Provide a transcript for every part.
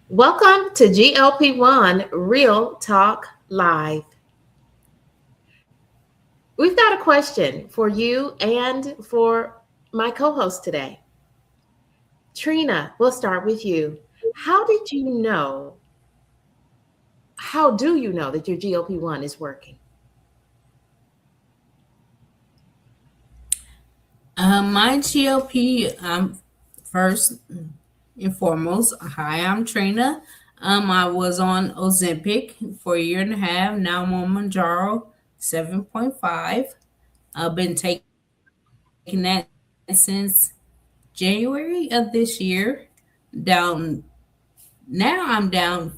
Welcome to GLP-1 Real Talk Live. We've got a question for you and for my co-host today. Trina, we'll start with you. How did you know, how do you know that your GLP-1 is working? My GLP, first and foremost, hi, I'm Trina. I was on Ozempic for a year and a half. Now I'm on Mounjaro 7.5. I've been taking that since January of this year. Down now, I'm down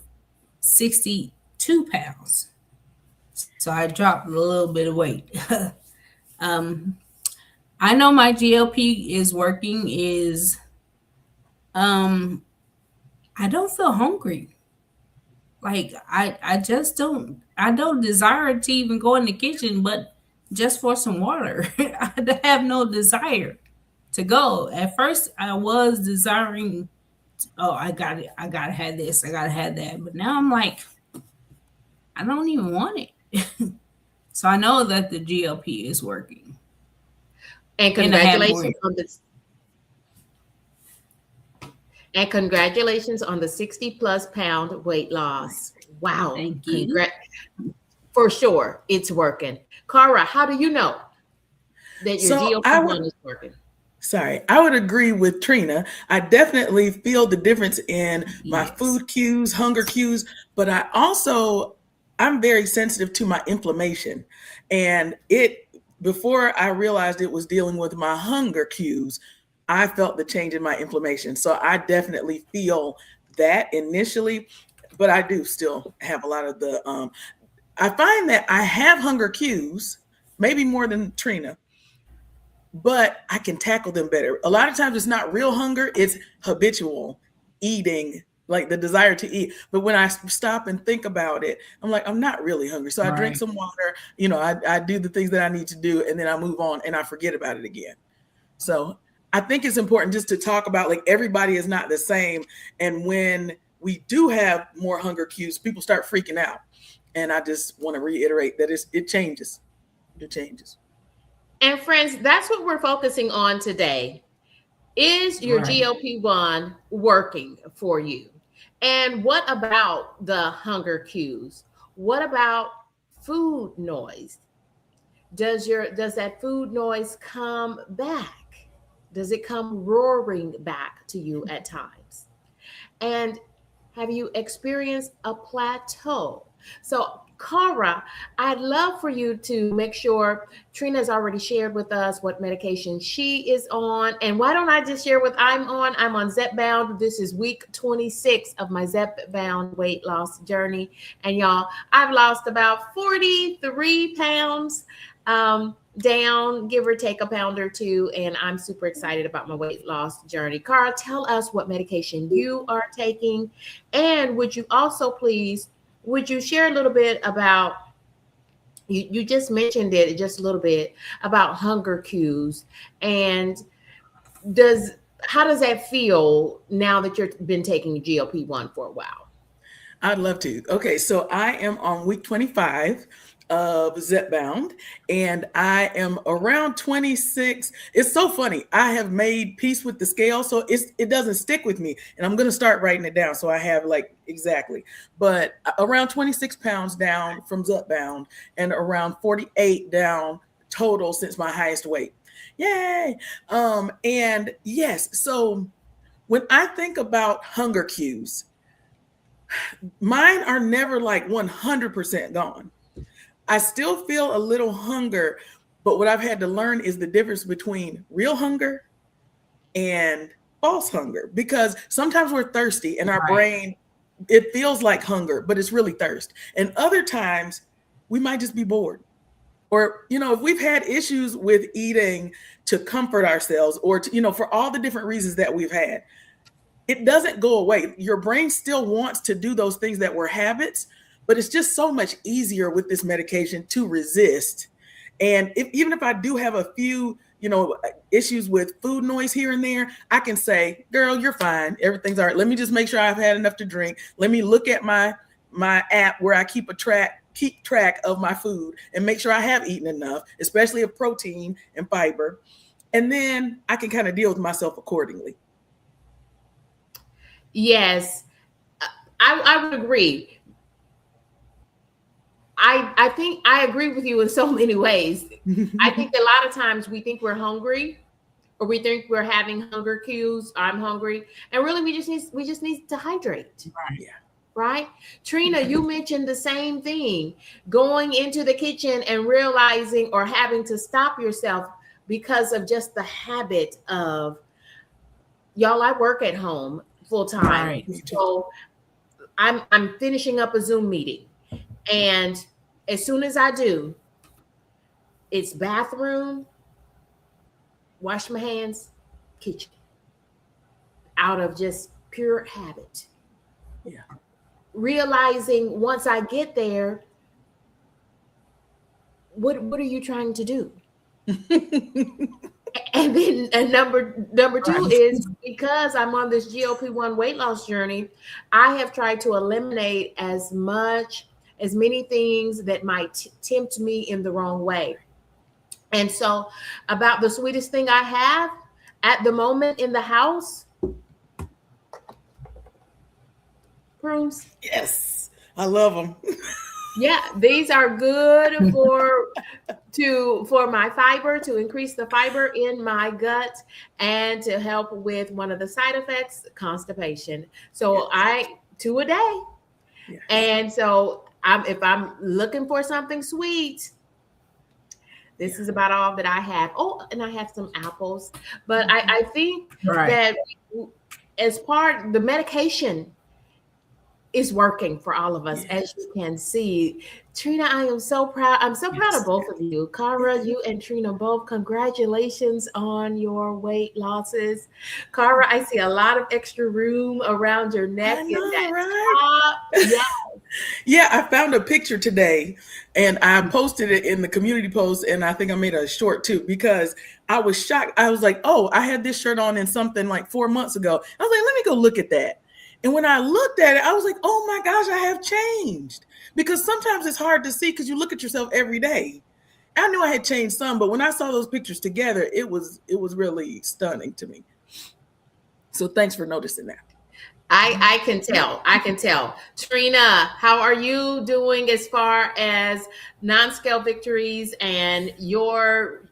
62 pounds. So I dropped a little bit of weight. um, I know my GLP is working. Um, I don't feel hungry. Like I just I don't desire to even go in the kitchen, but just for some water. I have no desire to go. At first I was desiring, oh, I gotta have this, I gotta have that. But now I'm like, I don't even want it. So I know that the GLP is working. And And I have more. congratulations on the 60 plus pound weight loss. Wow. Thank you. For sure, it's working. Cara, how do you know that your So I would, GLP-1 is working? I would agree with Trina. I definitely feel the difference in my Yes. food cues, hunger cues, but I'm very sensitive to my inflammation. And before I realized it was dealing with my hunger cues, I felt the change in my inflammation. So I definitely feel that initially, but I do still have a lot of I find that I have hunger cues, maybe more than Trina, but I can tackle them better. A lot of times it's not real hunger, it's habitual eating, like the desire to eat. But when I stop and think about it, I'm like, I'm not really hungry. So I drink Right. some water, I do the things that I need to do, and then I move on and I forget about it again. So I think it's important just to talk about, like, everybody is not the same. And when we do have more hunger cues, people start freaking out. And I just want to reiterate that it changes. It changes. And friends, that's what we're focusing on today. Is your Right. GLP-1 working for you? And what about the hunger cues? What about food noise? Does that food noise come back? Does it come roaring back to you at times? And have you experienced a plateau? So, Cara, I'd love for you to make sure Trina's already shared with us what medication she is on. And why don't I just share what I'm on? I'm on Zepbound. This is week 26 of my Zepbound weight loss journey. And y'all, I've lost about 43 pounds. Down, give or take a pound or two, and I'm super excited about my weight loss journey. Cara, tell us what medication you are taking, and would you also please, would you share a little bit about, you just mentioned it just a little bit about hunger cues, and does how does that feel now that you've been taking GLP-1 for a while? I'd love to. Okay, so I am on week 25 of Zepbound, and I am around 26. It's so funny. I have made peace with the scale, so it doesn't stick with me, and I'm gonna start writing it down so I have, like, exactly. But around 26 pounds down from Zepbound, and around 48 down total since my highest weight. Yay! And yes, so when I think about hunger cues, mine are never like 100% gone. I still feel a little hunger, but what I've had to learn is the difference between real hunger and false hunger, because sometimes we're thirsty and our Right. brain, it feels like hunger, but it's really thirst. And other times we might just be bored. Or, if we've had issues with eating to comfort ourselves, or for all the different reasons that we've had, it doesn't go away. Your brain still wants to do those things that were habits, but it's just so much easier with this medication to resist. And even if I do have a few, issues with food noise here and there, I can say, girl, you're fine. Everything's all right. Let me just make sure I've had enough to drink. Let me look at my app where I keep track of my food and make sure I have eaten enough, especially of protein and fiber. And then I can kind of deal with myself accordingly. Yes, I would agree. I think I agree with you in so many ways. I think a lot of times we think we're hungry, or we think we're having hunger cues. I'm hungry, and really we just need to hydrate. Right. Yeah. Right? Trina, you mentioned the same thing. Going into the kitchen and realizing or having to stop yourself because of just the habit of, y'all, I work at home full time. Right. So I'm finishing up a Zoom meeting. And as soon as I do, it's bathroom, wash my hands, kitchen, out of just pure habit. Yeah. Realizing once I get there, what are you trying to do? And then number two is, because I'm on this GLP-1 weight loss journey, I have tried to eliminate as many things that might tempt me in the wrong way. And so, about the sweetest thing I have at the moment in the house, prunes. Yes, I love them. Yeah, these are good for my fiber, to increase the fiber in my gut and to help with one of the side effects, constipation. So yes. 2 a day. Yes. And so if I'm looking for something sweet, this is about all that I have. Oh, and I have some apples. But I think that as part, the medication is working for all of us, as you can see. Trina, I am so proud. I'm so proud of both of you. Cara, you and Trina both, congratulations on your weight losses. Cara, I see a lot of extra room around your neck. I know, right? Top. Yeah, I found a picture today and I posted it in the community post, and I think I made a short too, because I was shocked. I was like, oh, I had this shirt on in something like 4 months ago. I was like, let me go look at that. And when I looked at it, I was like, oh my gosh, I have changed. Because sometimes it's hard to see because you look at yourself every day. I knew I had changed some, but when I saw those pictures together, it was really stunning to me. So thanks for noticing that. I can tell. Trina, how are you doing as far as non-scale victories and your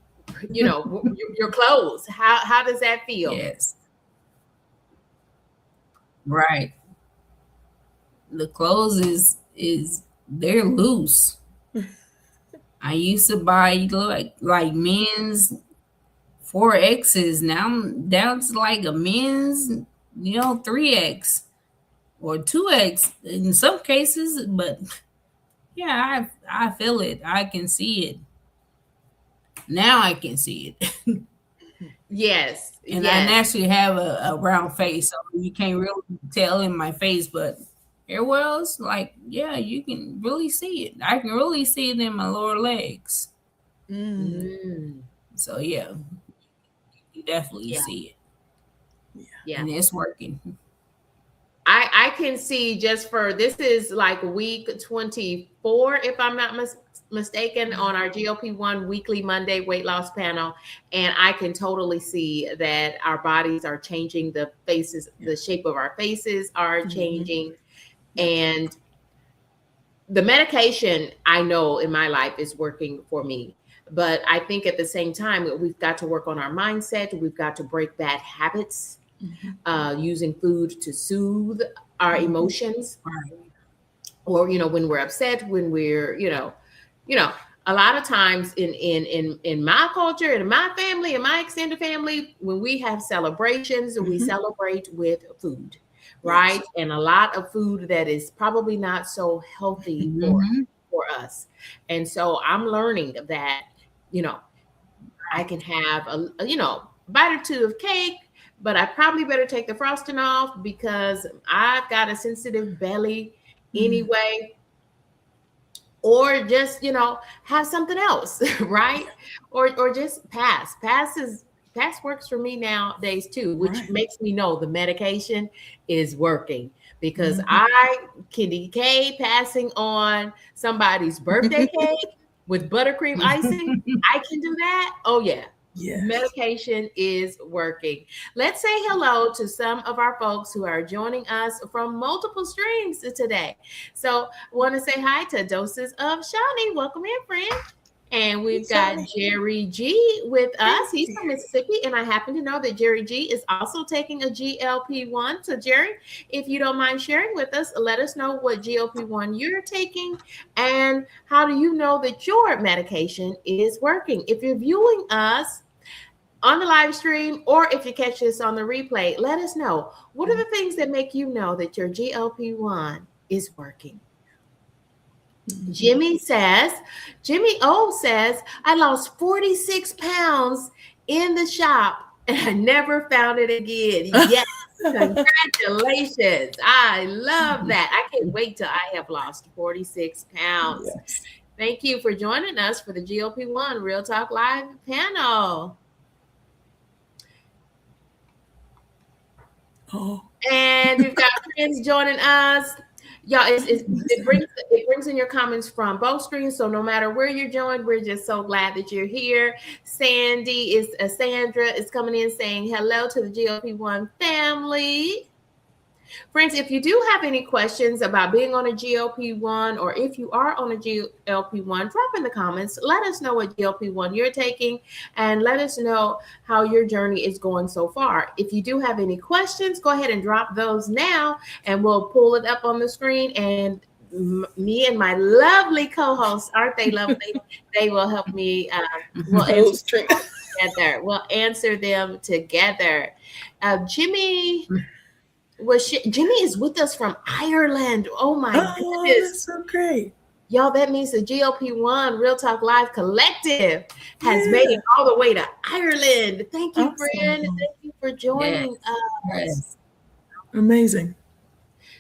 clothes? How does that feel? Yes. Right. The clothes is they're loose. I used to buy like men's 4X's. Now I'm down to like a men's 3X or 2X in some cases. But yeah, I feel it. I can see it. Now I can see it. Yes. And I naturally have a round face, so you can't really tell in my face, but everywhere else, you can really see it. I can really see it in my lower legs. So yeah, you definitely see it. Yeah, and it's working. I can see, just for, this is like week 24, if I'm not mistaken, on our GLP-1 weekly Monday weight loss panel. And I can totally see that our bodies are changing, the faces, the shape of our faces are changing. And the medication, I know in my life, is working for me. But I think at the same time, we've got to work on our mindset. We've got to break bad habits. Using food to soothe our emotions, or when we're upset, when we're a lot of times in my culture, in my family, in my extended family, when we have celebrations, we celebrate with food, right? And a lot of food that is probably not so healthy for us. And so I'm learning that I can have a bite or two of cake, but I probably better take the frosting off because I've got a sensitive belly anyway. or just, have something else, right? Or just pass works for me nowadays too, which Right. makes me know the medication is working, because Mhm. I can decay passing on somebody's birthday cake with buttercream icing. I can do that. Oh yeah. Yes. Medication is working. Let's say hello to some of our folks who are joining us from multiple streams today. So I want to say hi to Doses of Shawnee. Welcome in, friend. And Hey, we've got Shawnee. Jerry G with Hey, us. He's from Jerry. Mississippi, and I happen to know that Jerry G is also taking a GLP-1. So, Jerry, if you don't mind sharing with us, let us know what GLP-1 you're taking, and how do you know that your medication is working. If you're viewing us on the live stream, or if you catch this on the replay, let us know. What are the things that make you know that your GLP-1 is working? Mhm. Jimmy O says, I lost 46 pounds in the shop and I never found it again. Yes, congratulations. I love that. I can't wait till I have lost 46 pounds. Yes. Thank you for joining us for the GLP-1 Real Talk Live panel. Oh. And we've got friends joining us. Y'all, it brings in your comments from both screens. So no matter where you're joined, we're just so glad that you're here. Sandra is coming in saying hello to the GLP-1 family. Friends, if you do have any questions about being on a GLP-1, or if you are on a GLP-1, drop in the comments. Let us know what GLP-1 you're taking, and let us know how your journey is going so far. If you do have any questions, go ahead and drop those now, and we'll pull it up on the screen. And me and my lovely co-hosts, aren't they lovely? They will help me. We'll answer Those trick. together. We'll answer them together. Jimmy Jimmy is with us from Ireland. Oh my Oh, goodness. that's so great. Y'all, that means the GLP-1 Real Talk Live Collective has made Yeah. it all the way to Ireland. Thank you, friend. Awesome. Thank you for Yes. joining us. Yes. Amazing.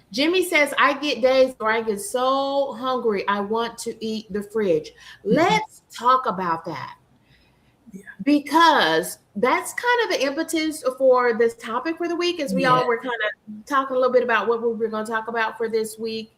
Jimmy says, I get days where I get so hungry, I want to eat the fridge. Let's talk about that, Yeah. because that's kind of the impetus for this topic for the week, as we Yeah. all were kind of talking a little bit about what we were going to talk about for this week.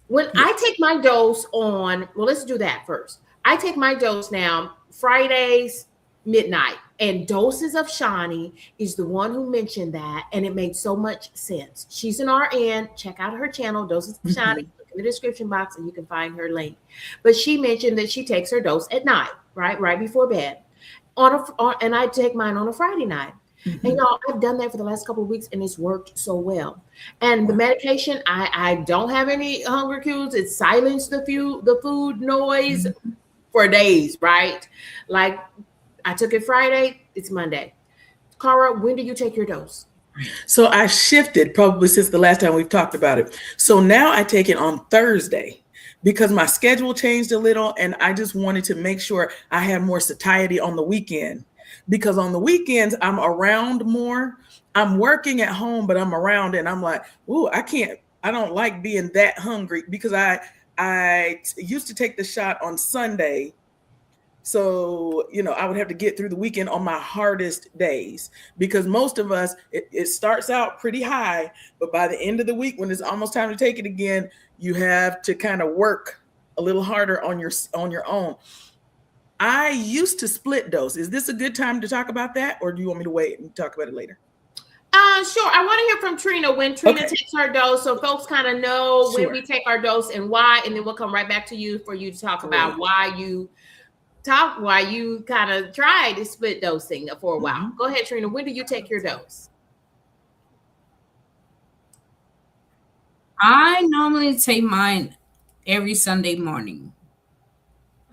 When Yeah. I take my dose on, well, let's do that first. I take my dose now Fridays midnight, and Doses of Shawnee is the one who mentioned that, and it made so much sense. She's an RN. Check out her channel, Doses of Shawnee. Mhm. Look in the description box, and you can find her link. But she mentioned that she takes her dose at night, right before bed. And I take mine on a Friday night. And Mhm. y'all, I've done that for the last couple of weeks, and it's worked so well. And the Wow. medication, I don't have any hunger cues. It silenced the food noise Mhm. for days, right? Like, I took it Friday, it's Monday. Cara, when do you take your dose? So I shifted probably since the last time we've talked about it. So now I take it on Thursday because my schedule changed a little, and I just wanted to make sure I had more satiety on the weekend, because on the weekends I'm around more. I'm working at home, but I'm around, and I'm like, ooh, I don't like being that hungry, because I used to take the shot on Sunday. So, I would have to get through the weekend on my hardest days, because most of us, it starts out pretty high, but by the end of the week, when it's almost time to take it again, you have to kind of work a little harder on your own. I used to split dose. Is this a good time to talk about that, or do you want me to wait and talk about it later? Sure. I want to hear from Trina when Trina Okay, takes her dose, so folks kind of know when sure. we take our dose and why, and then we'll come right back to you for you to talk about Great. why you kind of tried split dosing for a while. Mhm. Go ahead, Trina. When do you take your dose? I normally take mine every Sunday morning.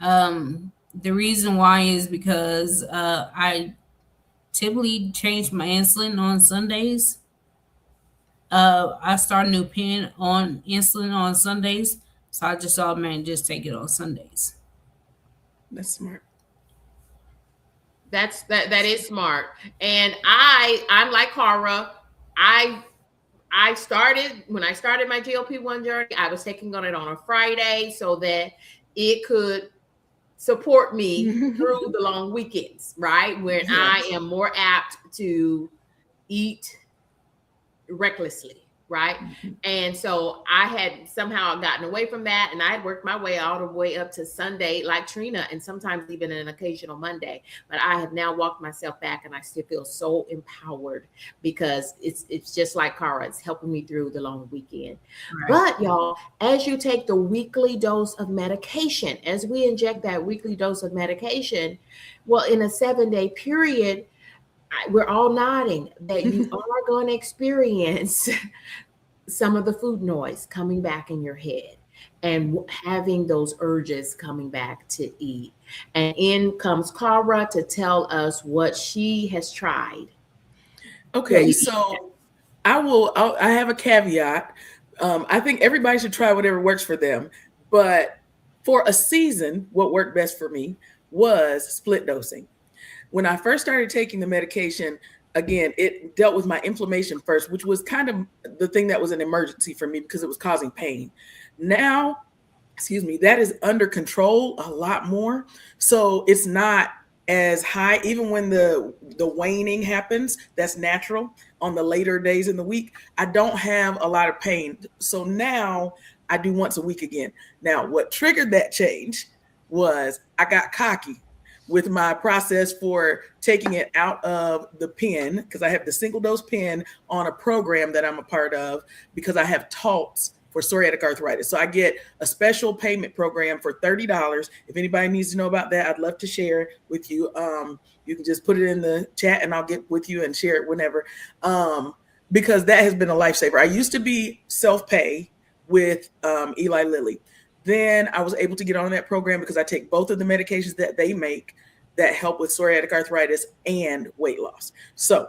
The reason why is because I typically change my insulin on Sundays. I start a new pen on insulin on Sundays, so I just automatically just take it on Sundays. That's smart. That is smart. And I'm like Cara. I when I started my GLP-1 journey, I was taking on it on a Friday so that it could support me through the long weekends, right? When I am more apt to eat recklessly, right? And so I had somehow gotten away from that, and I had worked my way all the way up to Sunday like Trina, and sometimes even an occasional Monday. But I have now walked myself back, and I still feel so empowered because it's just like Cara, it's helping me through the long weekend. Right. But y'all, as you take the weekly dose of medication, as we inject that weekly dose of medication, well, in a 7-day period, we're all nodding that you are going to experience some of the food noise coming back in your head and having those urges coming back to eat. And in comes Cara to tell us what she has tried. Okay, so I have a caveat. I think everybody should try whatever works for them. But for a season, what worked best for me was split dosing. When I first started taking the medication, again, it dealt with my inflammation first, which was kind of the thing that was an emergency for me because it was causing pain. Now, that is under control a lot more. So it's not as high, even when the waning happens, that's natural on the later days in the week. I don't have a lot of pain. So now I do once a week again. Now, what triggered that change was I got cocky with my process for taking it out of the pen, because I have the single dose pen on a program that I'm a part of because I have talks for psoriatic arthritis. So I get a special payment program for $30. If anybody needs to know about that, I'd love to share it with you. You can just put it in the chat and I'll get with you and share it whenever. Because that has been a lifesaver. I used to be self-pay with Eli Lilly. Then I was able to get on that program because I take both of the medications that they make that help with psoriatic arthritis and weight loss. So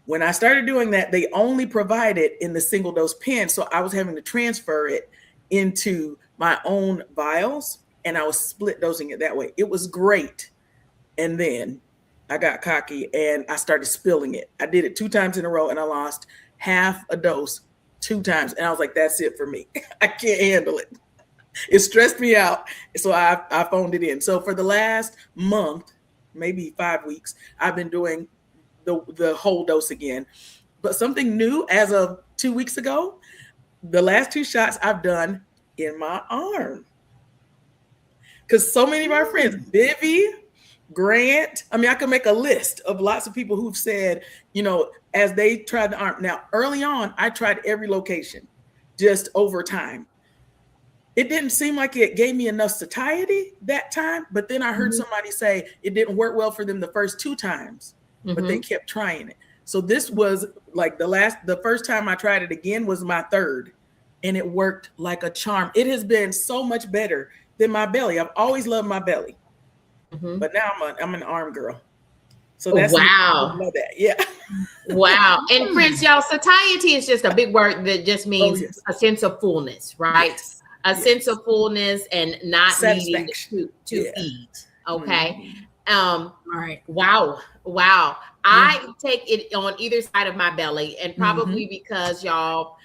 when I started doing that, they only provide it in the single dose pen. So I was having to transfer it into my own vials and I was split dosing it that way. It was great. And then I got cocky and I started spilling it. I did it 2 times in a row and I lost half a dose 2 times. And I was like, that's it for me. I can't handle it. It stressed me out. So I phoned it in. So for the last month, maybe 5 weeks, I've been doing the whole dose again. But something new as of 2 weeks ago, the last 2 shots I've done in my arm. Because so many of our friends, Vivi, Grant, I could make a list of lots of people who've said, as they tried the arm. Now, early on, I tried every location just over time. It didn't seem like it gave me enough satiety that time, but then I heard somebody say it didn't work well for them the first 2 times, but they kept trying it. So this was like the first time I tried it again was my 3rd, and it worked like a charm. It has been so much better than my belly. I've always loved my belly, but now I'm an arm girl. So that's wow. I love that. Yeah. Wow. And friends, y'all, satiety is just a big word that just means a sense of fullness, right? Yes. A sense of fullness and not needing to eat. Okay. All right. Wow. I take it on either side of my belly, and probably because y'all,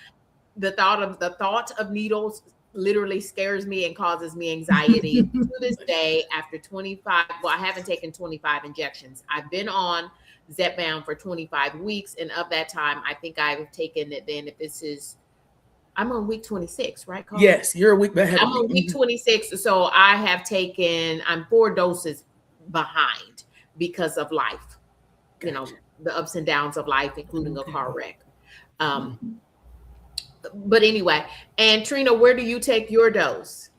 the thought of needles literally scares me and causes me anxiety. To this day, after 25, I haven't taken 25 injections. I've been on Zepbound for 25 weeks, and of that time, I think I've taken it. Then, if I'm on week 26, right, Carl? Yes, you're a week ahead. I'm on week 26, so I'm 4 doses behind because of life. Gotcha. The ups and downs of life, including a car wreck. But anyway, and Trina, where do you take your dose?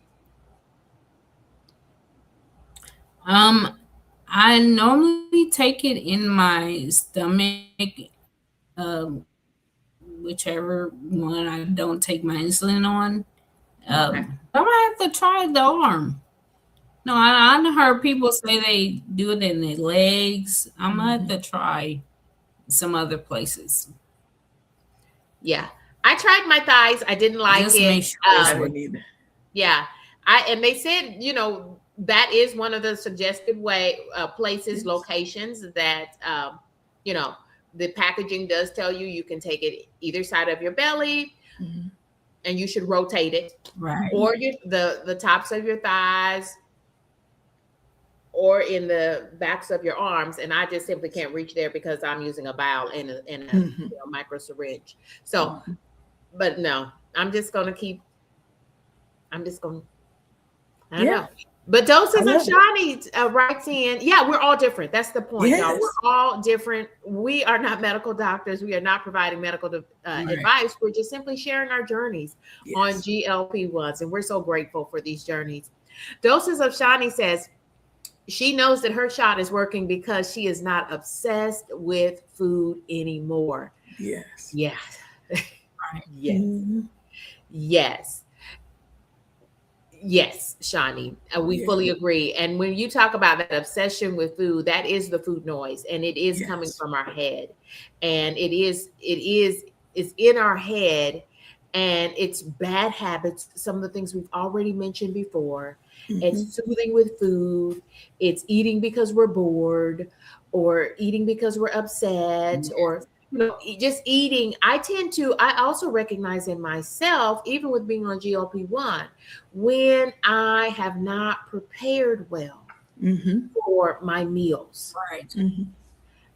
I normally take it in my stomach, whichever one I don't take my insulin on. Okay. I might have to try the arm. No, I heard people say they do it in their legs. I'm gonna have to try some other places. Yeah, I tried my thighs. I didn't like just it. Make sure yeah, and they said that is one of the suggested places, locations that the packaging does tell you can take it either side of your belly, and you should rotate it, Right. or the tops of your thighs, or in the backs of your arms. And I just simply can't reach there because I'm using a vial and a micro syringe. So, but no, I'm just going to, I don't know. But doses of Shani writes in, we're all different. That's the point, y'all. We're all different. We are not medical doctors. We are not providing medical advice. We're just simply sharing our journeys on GLP-1s. And we're so grateful for these journeys. Doses of Shani says she knows that her shot is working because she is not obsessed with food anymore. Yes. Yes. Yes, Shani, we fully agree. And when you talk about that obsession with food, that is the food noise, and it is coming from our head, and it's in our head, and it's bad habits. Some of the things we've already mentioned before. It's soothing with food. It's eating because we're bored, or eating because we're upset, or just eating. I also recognize in myself, even with being on GLP-1, when I have not prepared well for my meals. Right.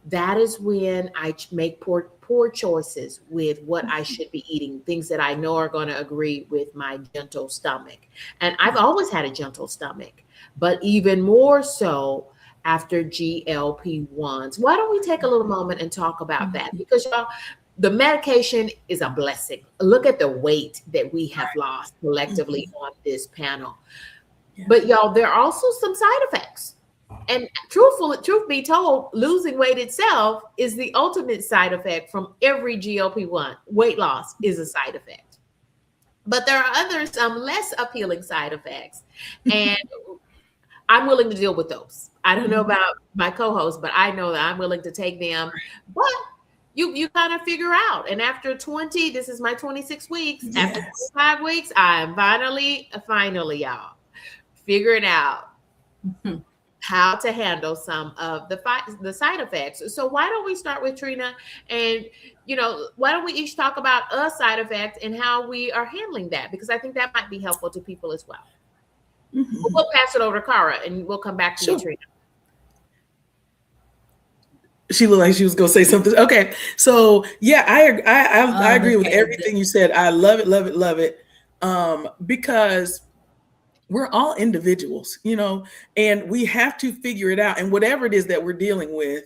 That is when I make poor choices with what I should be eating, things that I know are going to agree with my gentle stomach. And I've always had a gentle stomach, but even more so after GLP-1s. Why don't we take a little moment and talk about that? Because y'all, the medication is a blessing. Look at the weight that we have lost collectively on this panel. But y'all, there are also some side effects. And truth be told, losing weight itself is the ultimate side effect from every GLP-1. Weight loss is a side effect. But there are some less appealing side effects. And I'm willing to deal with those. I don't know about my co-host, but I know that I'm willing to take them. But you kind of figure out. And after this is my 26 weeks. After 25 weeks, I'm finally, y'all, figuring out how to handle some of the side effects. So why don't we start with Trina? And, why don't we each talk about a side effect and how we are handling that? Because I think that might be helpful to people as well. We'll pass it over to Cara, and we'll come back to you, Trina. She looked like she was going to say something. Okay. So I agree with everything you said. I love it. Because we're all individuals, and we have to figure it out. And whatever it is that we're dealing with,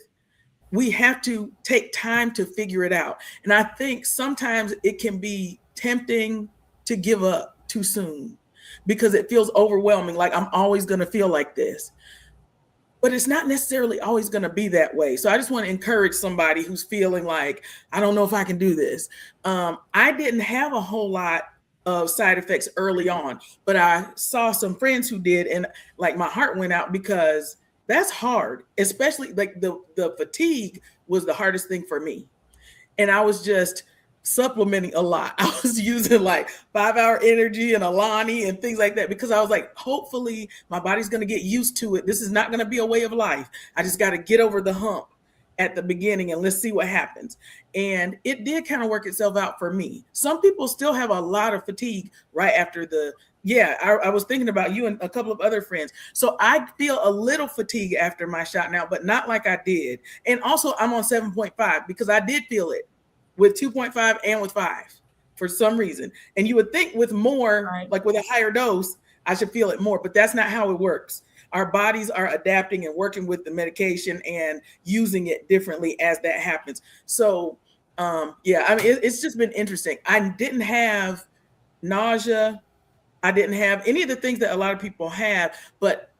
we have to take time to figure it out. And I think sometimes it can be tempting to give up too soon because it feels overwhelming. Like, I'm always going to feel like this. But it's not necessarily always going to be that way. So I just want to encourage somebody who's feeling like, I don't know if I can do this. I didn't have a whole lot of side effects early on, but I saw some friends who did, and like my heart went out because that's hard, especially like the fatigue was the hardest thing for me. And I was just supplementing a lot. I was using like 5-hour energy and Alani and things like that because I was like, hopefully my body's going to get used to it. This is not going to be a way of life. I just got to get over the hump at the beginning and let's see what happens. And it did kind of work itself out for me. Some people still have a lot of fatigue right after I was thinking about you and a couple of other friends. So I feel a little fatigue after my shot now, but not like I did. And also I'm on 7.5 because I did feel it with 2.5 and with 5 for some reason. And you would think with more, like with a higher dose, I should feel it more, but that's not how it works. Our bodies are adapting and working with the medication and using it differently as that happens. So, it's just been interesting. I didn't have nausea. I didn't have any of the things that a lot of people have, but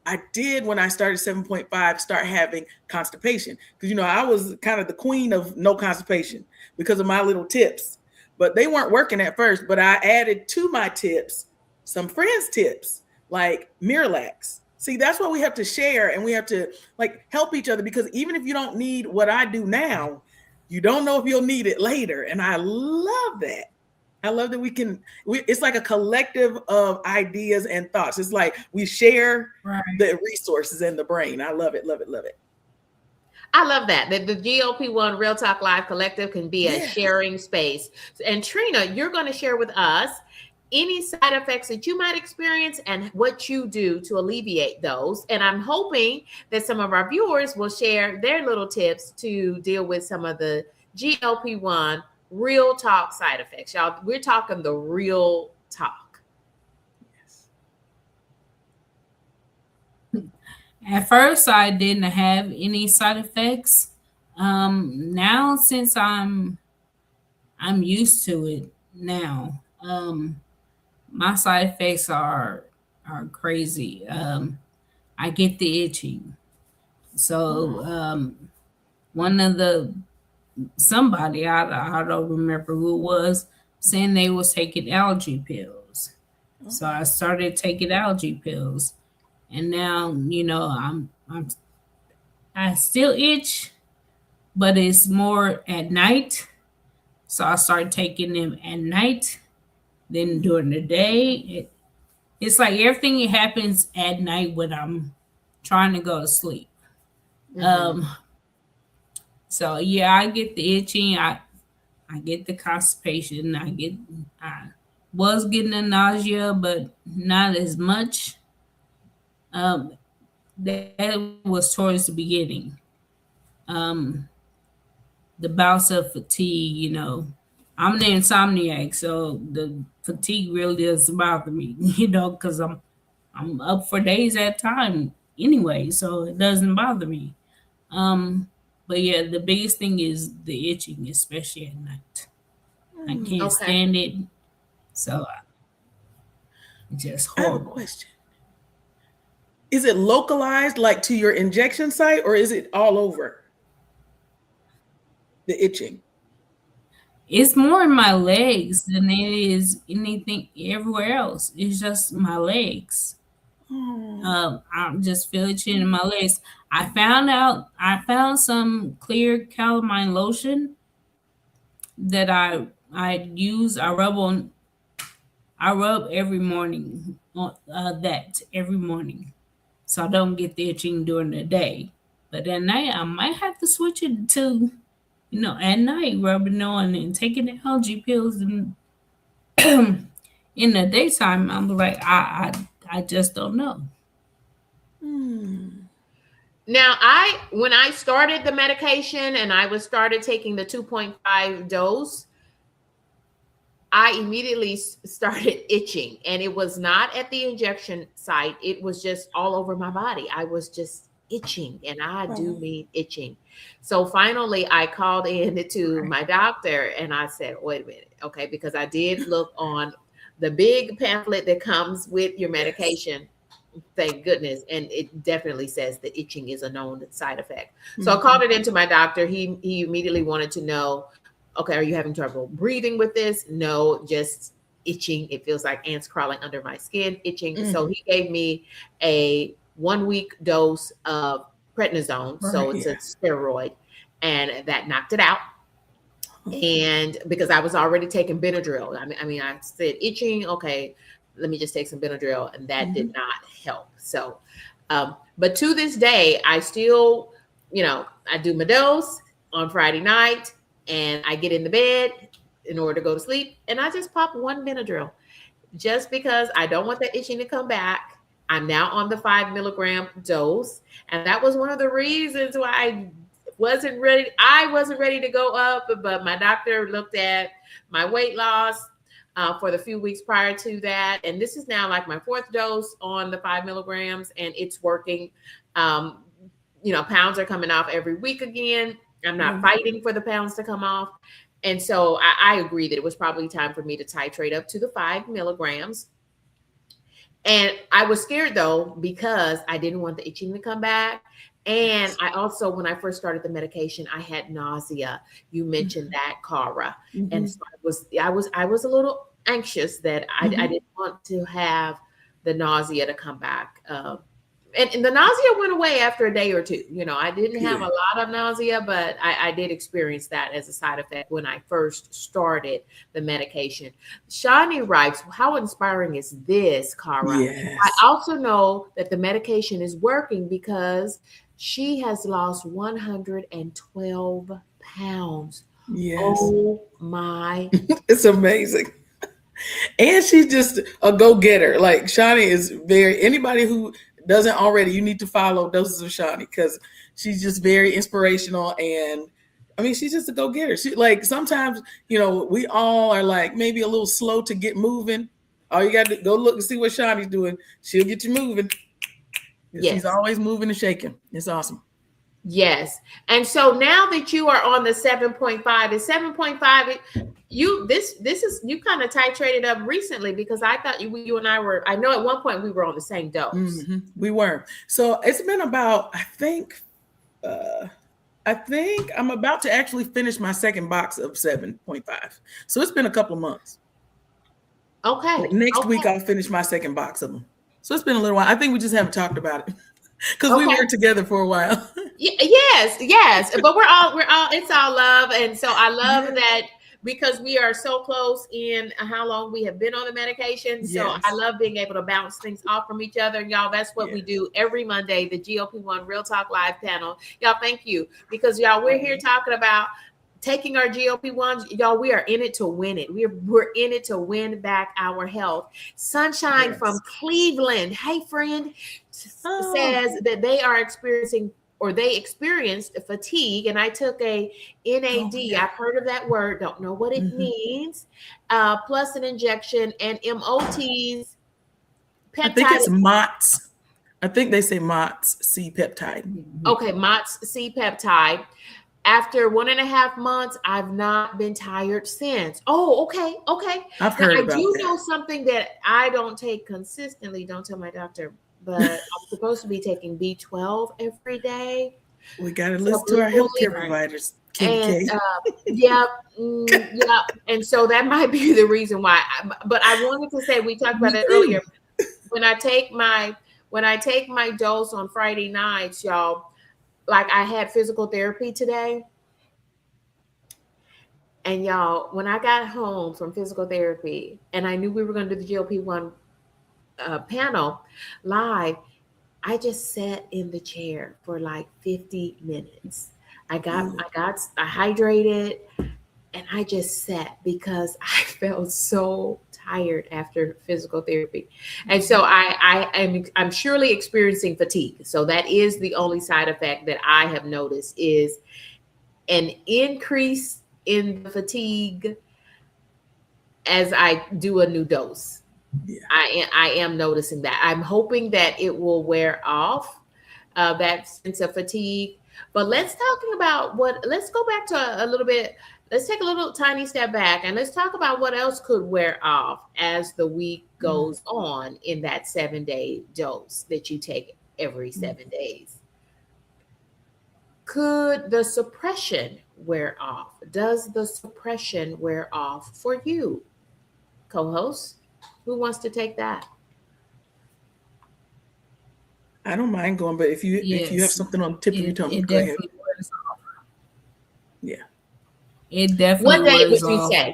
I did, when I started 7.5, start having constipation. Because, I was kind of the queen of no constipation because of my little tips. But they weren't working at first. But I added to my tips some friends' tips, like Miralax. See, that's what we have to share. And we have to help each other. Because even if you don't need what I do now, you don't know if you'll need it later. And I love that. I love that it's like a collective of ideas and thoughts. It's like we share the resources in the brain. I love it, love it, love it. I love that. The GLP-1 Real Talk Live Collective can be a Yeah. sharing space. And Trina, you're going to share with us any side effects that you might experience and what you do to alleviate those. And I'm hoping that some of our viewers will share their little tips to deal with some of the GLP-1 Real Talk side effects. Y'all, we're talking the real talk. At first, I didn't have any side effects. Now, since I'm used to it now, my side effects are crazy. I get the itching. So one of somebody, I don't remember who it was, saying they was taking allergy pills. So I started taking allergy pills, and now I still itch, but it's more at night. So I started taking them at night. Then during the day, it's like everything happens at night when I'm trying to go to sleep. So yeah, I get the itching. I get the constipation. I was getting the nausea, but not as much. That was towards the beginning. The bouts of fatigue, I'm an insomniac, so the fatigue really doesn't bother me, because I'm up for days at a time anyway, so it doesn't bother me. But yeah, the biggest thing is the itching, especially at night. I can't stand it, so it's just horrible. I have a question. Is it localized, like to your injection site, or is it all over? The itching. It's more in my legs than it is anything everywhere else. It's just my legs. I just feel itching in my legs. I found some clear calamine lotion that I use. I rub every morning on that every morning, so I don't get the itching during the day. But at night, I might have to switch it to, at night, rubbing on and taking the allergy pills. And in the daytime, I'm like, I just don't know. Now, when I started the medication and I started taking the 2.5 dose, I immediately started itching, and it was not at the injection site. It was just all over my body. I was just itching, and I do mean itching. So finally I called in to my doctor and I said, wait a minute. Okay. Because I did look on the big pamphlet that comes with your medication. Thank goodness. And it definitely says the itching is a known side effect. So I called it into my doctor. He immediately wanted to know, okay, are you having trouble breathing with this? No, just itching. It feels like ants crawling under my skin, itching. So he gave me a 1 week dose of prednisone. So it's a steroid, and that knocked it out. And because I was already taking Benadryl, I mean, I said itching. Okay, let me just take some Benadryl, and that did not help. So, but to this day, I still, I do my dose on Friday night, and I get in the bed in order to go to sleep, and I just pop one Benadryl, just because I don't want that itching to come back. I'm now on the 5 milligram dose, and that was one of the reasons why I wasn't ready to go up, but my doctor looked at my weight loss for the few weeks prior to that. And this is now like my 4th dose on the 5 milligrams, and it's working. Pounds are coming off every week again. I'm not fighting for the pounds to come off. And so I agree that it was probably time for me to titrate up to the 5 milligrams. And I was scared though, because I didn't want the itching to come back. And I also, when I first started the medication, I had nausea. You mentioned that, Cara. And so I was a little anxious that I didn't want to have the nausea to come back. And the nausea went away after a day or two. I didn't have a lot of nausea, but I did experience that as a side effect when I first started the medication. Shawnee writes, how inspiring is this, Cara? Yes. I also know that the medication is working because She has lost 112 pounds. Yes. Oh my. It's amazing. And she's just a go-getter. Like Shawnee is anybody who doesn't already, you need to follow Doses of Shawnee because she's just very inspirational. And I mean, she's just a go-getter. She like sometimes, we all are like maybe a little slow to get moving. All you got to go look and see what Shawnee's doing. She'll get you moving. Yes. She's always moving and shaking. It's awesome. Yes. And so now that you are on the 7.5, is 7.5 this is you kind of titrated up recently because I thought you and I were, I know at one point we were on the same dose. Mm-hmm. We were. So it's been about, I think I'm about to actually finish my second box of 7.5. So it's been a couple of months. Okay. Like next week I'll finish my second box of them. So it's been a little while. I think we just haven't talked about it. Because we were together for a while. Yes. But we're all, it's all love. And so I love that because we are so close in how long we have been on the medication. So Yes. I love being able to bounce things off from each other. Y'all, that's what we do every Monday, the GLP-1 Real Talk Live panel. Y'all, thank you. Because y'all, we're here talking about taking our GLP-1s, y'all, we are in it to win it. We're in it to win back our health. Sunshine from Cleveland, hey friend, says that they are experiencing or they experienced fatigue, and I took a NAD. I've heard of that word, don't know what it means. Plus an injection and MOTs. Peptide. I think it's MOTS. I think they say MOTS C-peptide. Okay, MOTS C-peptide. After 1.5 months, I've not been tired since. Oh, okay. I've heard about that. I do know something that I don't take consistently. Don't tell my doctor, but I'm supposed to be taking B12 every day. We got to listen to our healthcare providers. And yeah. And so that might be the reason why. But I wanted to say, we talked about it earlier. When I take my dose on Friday nights, y'all, like I had physical therapy today. And y'all, when I got home from physical therapy and I knew we were going to do the GLP-1 panel live, I just sat in the chair for like 50 minutes. I hydrated and I just sat because I felt so tired after physical therapy. And so I'm surely experiencing fatigue. So that is the only side effect that I have noticed is an increase in the fatigue as I do a new dose. Yeah. I am noticing that. I'm hoping that it will wear off that sense of fatigue. But let's go back to a little bit. Let's take a little tiny step back and let's talk about what else could wear off as the week goes on in that 7-day dose that you take every 7 days. Could the suppression wear off? Does the suppression wear off for you? Co-host, who wants to take that? I don't mind going, but if you have something on the tip of your tongue, go ahead. Wears off. Yeah. It definitely What day wears would you off. say?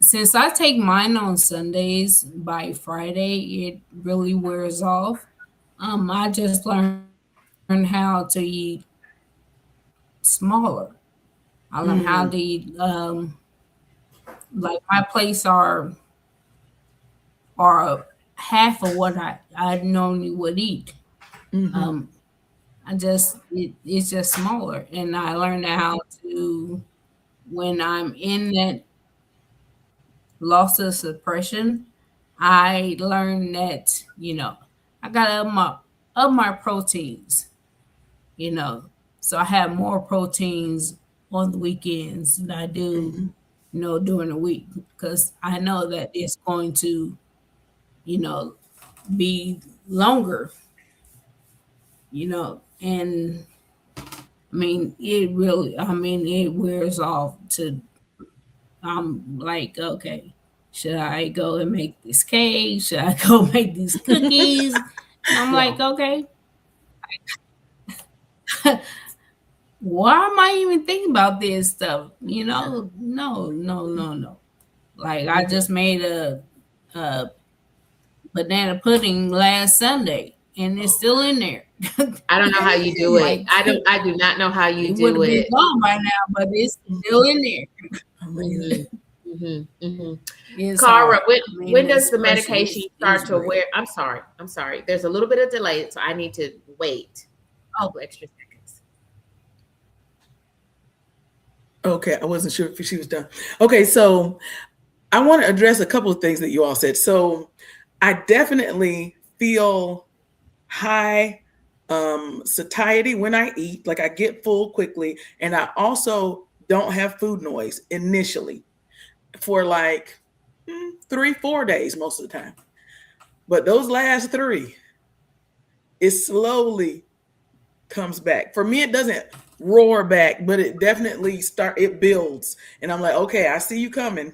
Since I take mine on Sundays, by Friday it really wears off. I just learned how to eat smaller. I learned how to eat like my plates are half of what I normally would eat. It's just smaller, and I learned how to, when I'm in that loss of suppression, I learned that I gotta up my proteins, so I have more proteins on the weekends than I do during the week, because I know that it's going to be longer, and it wears off to, I'm like, okay, should I go and make this cake? Should I go make these cookies? And I'm like, okay. Why am I even thinking about this stuff? No. Like I just made a banana pudding last Sunday, and it's still in there. I don't know how you do it. Like, I do not know how you it would do have been it. gone by now, but it's still in there. Amazing. It's Cara, hard. when does the this pressure medication start to real. wear? I'm sorry. There's a little bit of delay, so I need to wait a couple extra seconds. Okay, I wasn't sure if she was done. Okay, so I want to address a couple of things that you all said. So I definitely feel high satiety when I eat, like I get full quickly, and I also don't have food noise initially for like 3-4 days most of the time. But those last 3, it slowly comes back. For me, it doesn't roar back, but it definitely it builds. And I'm like, okay, I see you coming.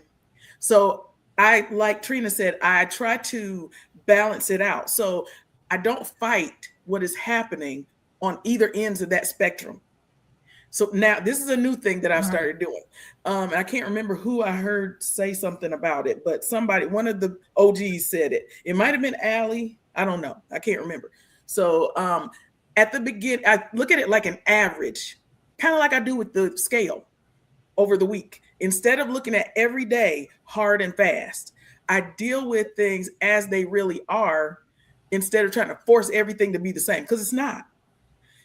So I, like Trina said, I try to balance it out. So I don't fight what is happening on either ends of that spectrum. So now this is a new thing that I've started doing. And I can't remember who I heard say something about it, but one of the OGs said it. It might have been Allie. I don't know. I can't remember. So at the beginning, I look at it like an average, kind of like I do with the scale over the week. Instead of looking at every day hard and fast, I deal with things as they really are instead of trying to force everything to be the same, because it's not.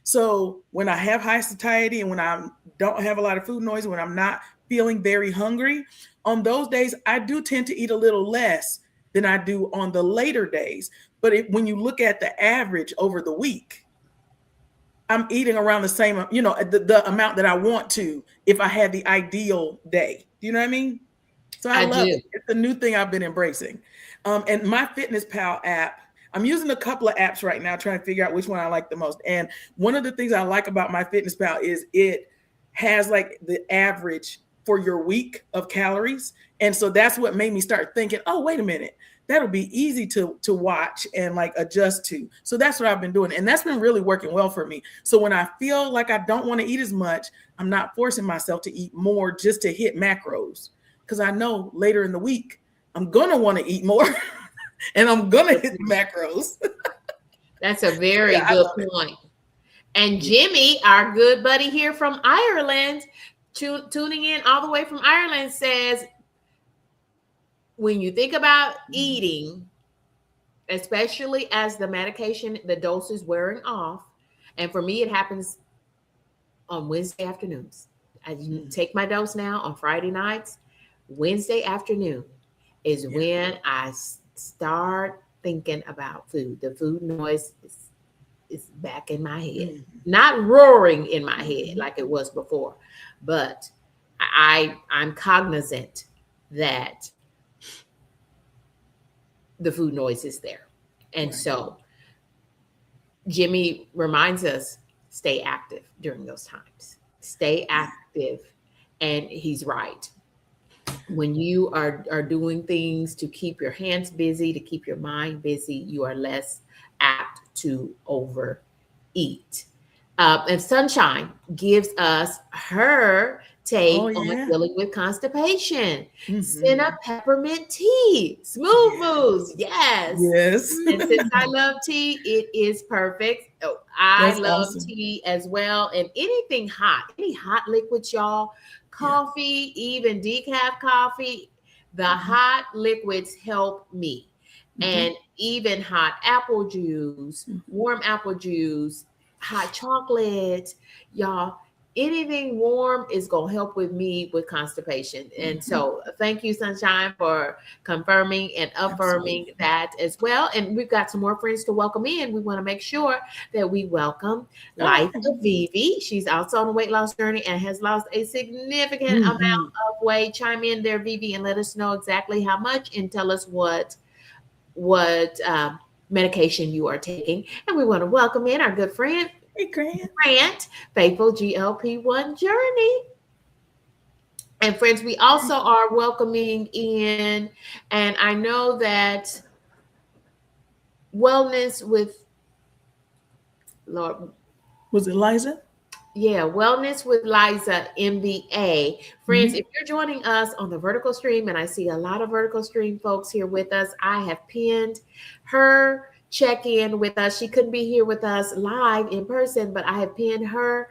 So when I have high satiety and when I don't have a lot of food noise, when I'm not feeling very hungry, on those days, I do tend to eat a little less than I do on the later days. But when you look at the average over the week, I'm eating around the same, the amount that I want to if I had the ideal day. Do you know what I mean? So I love it. It's a new thing I've been embracing. And my MyFitnessPal app, I'm using a couple of apps right now trying to figure out which one I like the most. And one of the things I like about MyFitnessPal is it has like the average for your week of calories. And so that's what made me start thinking, oh, wait a minute, that'll be easy to watch and like adjust to. So that's what I've been doing. And that's been really working well for me. So when I feel like I don't want to eat as much, I'm not forcing myself to eat more just to hit macros. Because I know later in the week, I'm going to want to eat more. And I'm going to hit the macros. That's a very good point. And Jimmy, our good buddy here from Ireland, tuning in all the way from Ireland, says, when you think about eating, especially as the medication, the dose is wearing off, and for me, it happens on Wednesday afternoons. I take my dose now on Friday nights. Wednesday afternoon is when I start thinking about food. The food noise is back in my head, not roaring in my head like it was before, but I'm cognizant that the food noise is there. And so Jimmy reminds us, stay active during those times. Stay active. And he's right. When you are doing things to keep your hands busy, to keep your mind busy, you are less apt to overeat. And Sunshine gives us her take on dealing with constipation. Senna peppermint tea, smooth moves. Yes. And since I love tea, it is perfect. Oh, I love tea as well. And anything hot, any hot liquids, y'all, coffee, even decaf coffee, the hot liquids help me. And even hot apple juice, warm apple juice, hot chocolate, y'all, anything warm is going to help with me with constipation. And so thank you, Sunshine, for confirming and affirming that as well. And we've got some more friends to welcome in. We want to make sure that we welcome Life of Vivi. She's also on a weight loss journey and has lost a significant amount of weight. Chime in there, Vivi, and let us know exactly how much and tell us what medication you are taking. And we want to welcome in our good friend, Grant, faithful GLP-1 journey. And friends, we also are welcoming in, and I know that Wellness with Lord. Was it Liza? Yeah, Wellness with Liza, MBA. Friends, Mhm. if you're joining us on the vertical stream, and I see a lot of vertical stream folks here with us, I have pinned her check in with us. She couldn't be here with us live in person, but I have pinned her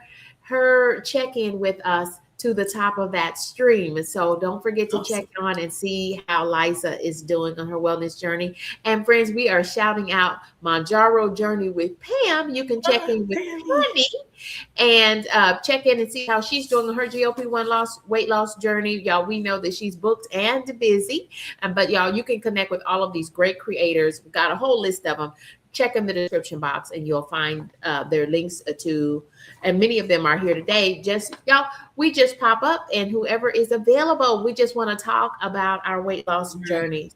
check in with us to the top of that stream. And so don't forget to check Awesome. on and see how Liza is doing on her wellness journey. And friends, we are shouting out Mounjaro Journey with Pam. You can check in with Pammy. Pammy and check in and see how she's doing on her GLP-1 weight loss journey. Y'all, we know that she's booked and busy, but y'all, you can connect with all of these great creators. We've got a whole list of them. Check in the description box and you'll find their links to, and many of them are here today. Just y'all, we just pop up and whoever is available, we just want to talk about our weight loss journey.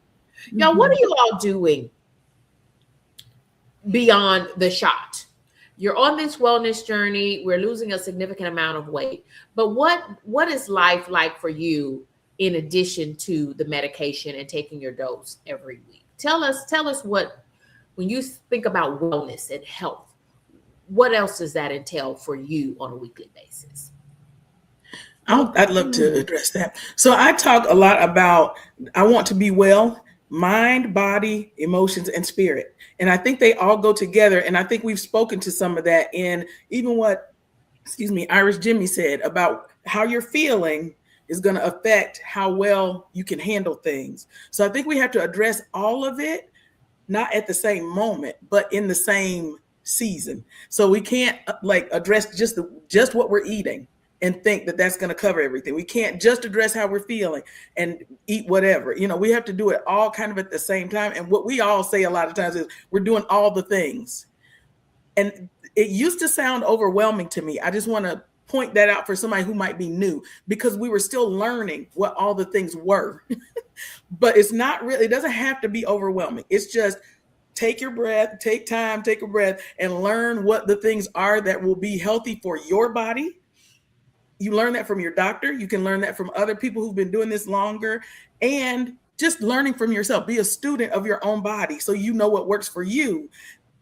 Y'all, what are you all doing beyond the shot? You're on this wellness journey. We're losing a significant amount of weight. But what is life like for you in addition to the medication and taking your dose every week? Tell us what, when you think about wellness and health, what else does that entail for you on a weekly basis? I'd love to address that. So I talk a lot about I want to be well, mind, body, emotions, and spirit. And I think they all go together. And I think we've spoken to some of that in even what, Irish Jimmy said about how you're feeling is going to affect how well you can handle things. So I think we have to address all of it, not at the same moment, but in the same season. So we can't address just what we're eating and think that that's going to cover everything. We can't just address how we're feeling and eat whatever. We have to do it all kind of at the same time. And what we all say a lot of times is we're doing all the things. And it used to sound overwhelming to me. I just want to point that out for somebody who might be new, because we were still learning what all the things were. But it's not really, it doesn't have to be overwhelming. It's just take your breath, take time, take a breath, and learn what the things are that will be healthy for your body. You learn that from your doctor. You can learn that from other people who've been doing this longer, and just learning from yourself. Be a student of your own body so you know what works for you.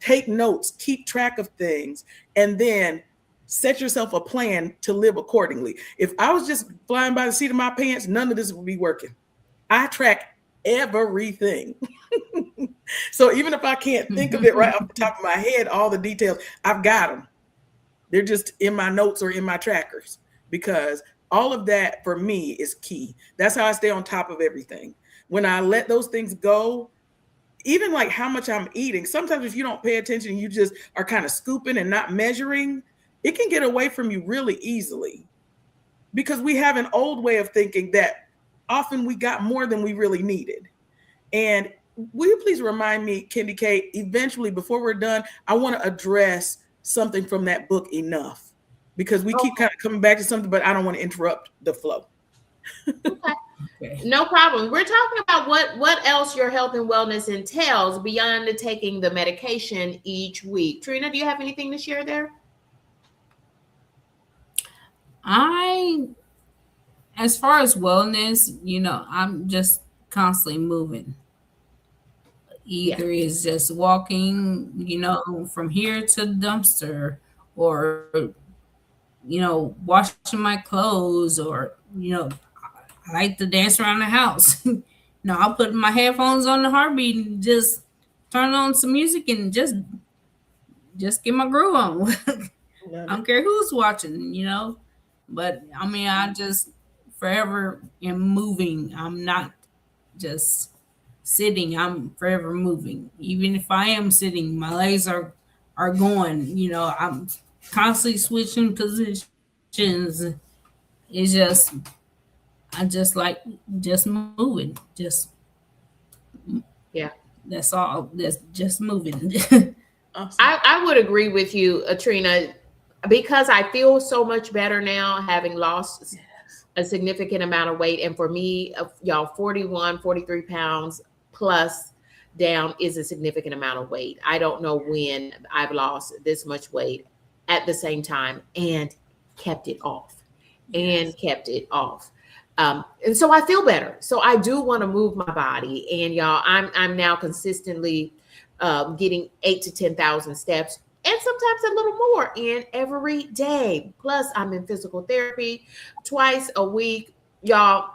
Take notes, keep track of things, and then set yourself a plan to live accordingly. If I was just flying by the seat of my pants, none of this would be working. I track everything. So even if I can't think of it right off the top of my head, all the details, I've got them. They're just in my notes or in my trackers, because all of that for me is key. That's how I stay on top of everything. When I let those things go, even like how much I'm eating, sometimes if you don't pay attention, you just are kind of scooping and not measuring, it can get away from you really easily, because we have an old way of thinking that often we got more than we really needed. And will you please remind me, Candy K, eventually before we're done, I want to address something from that book, Enough, because we keep kind of coming back to something, but I don't want to interrupt the flow. Okay. No problem. We're talking about what else your health and wellness entails beyond taking the medication each week. Trina, do you have anything to share there? As far as wellness, I'm just constantly moving. Either it's just walking, from here to the dumpster, or, washing my clothes, or, I like to dance around the house. I'll put my headphones on the heartbeat and just turn on some music and just get my groove on. I don't care who's watching, but I mean, I just forever am moving. I'm not just sitting. I'm forever moving. Even if I am sitting, my legs are going. I'm constantly switching positions. It's just, I just like just moving. Just that's all. That's just moving. Awesome. I would agree with you, Trina, because I feel so much better now, having lost a significant amount of weight. And for me, y'all, 41, 43 pounds plus down is a significant amount of weight. I don't know when I've lost this much weight at the same time and kept it off. And so I feel better. So I do want to move my body. And y'all, I'm now consistently getting 8,000 to 10,000 steps and sometimes a little more in every day. Plus, I'm in physical therapy twice a week. Y'all,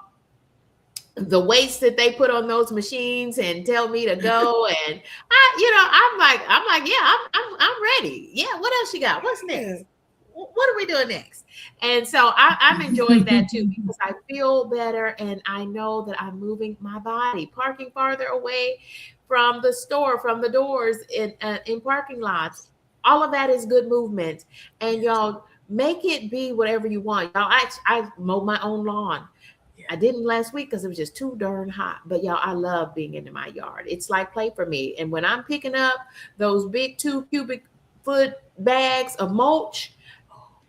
the weights that they put on those machines and tell me to go, and I'm like, yeah, I'm ready. Yeah, what else you got? What's next? What are we doing next? And so I'm enjoying that too, because I feel better and I know that I'm moving my body, parking farther away from the store, from the doors in parking lots. All of that is good movement. And y'all, make it be whatever you want. Y'all, I mow my own lawn. I didn't last week because it was just too darn hot. But y'all, I love being in my yard. It's like play for me. And when I'm picking up those big 2 cubic foot bags of mulch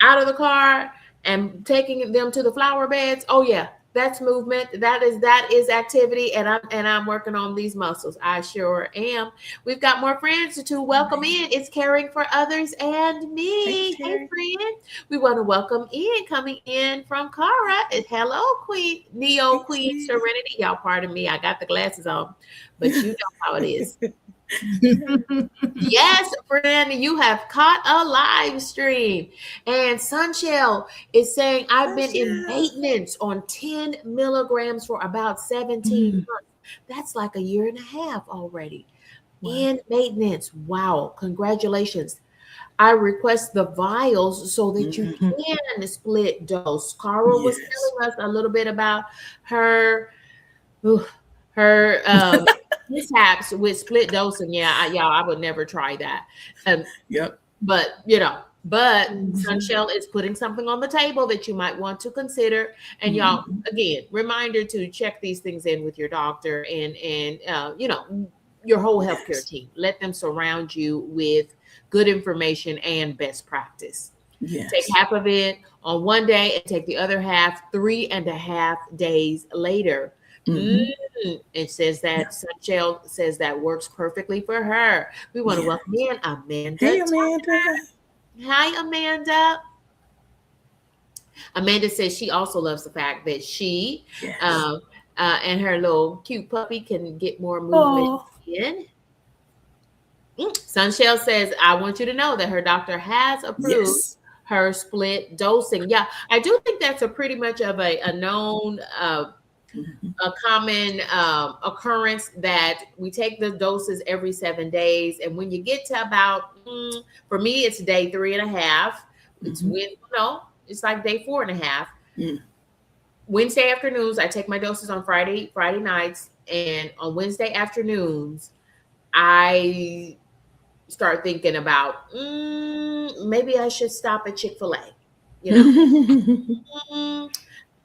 out of the car and taking them to the flower beds, oh yeah, that's movement. That is activity, and I'm working on these muscles. I sure am. We've got more friends to welcome in. It's Caring for Others and Me. Hey friend. We want to welcome in, coming in from Cara. Hello, Queen Queen Serenity. Y'all pardon me. I got the glasses on, but you know how it is. Yes, friend, you have caught a live stream. And Sunshell is saying, I've been in maintenance on 10 milligrams for about 17 months. That's like a year and a half already. In maintenance. Wow. Congratulations. I request the vials so that you can split dose. Cara was telling us a little bit about her mishaps with split dosing. Yeah, y'all, I would never try that. But Sunshell is putting something on the table that you might want to consider. And y'all, again, reminder to check these things in with your doctor and your whole healthcare team. Let them surround you with good information and best practice. Take half of it on one day and take the other half 3.5 days later. It says that Sunshell says that works perfectly for her. We want to welcome in Amanda. Hey, Amanda. Hi, Amanda. Amanda says she also loves the fact that she and her little cute puppy can get more movement in. Sunshell says, I want you to know that her doctor has approved her split dosing. Yeah, I do think that's a pretty much of a known a common occurrence, that we take the doses every 7 days. And when you get to about, for me, it's day 3.5. It's like day 4.5. Wednesday afternoons, I take my doses on Friday nights. And on Wednesday afternoons, I start thinking about, maybe I should stop at Chick-fil-A,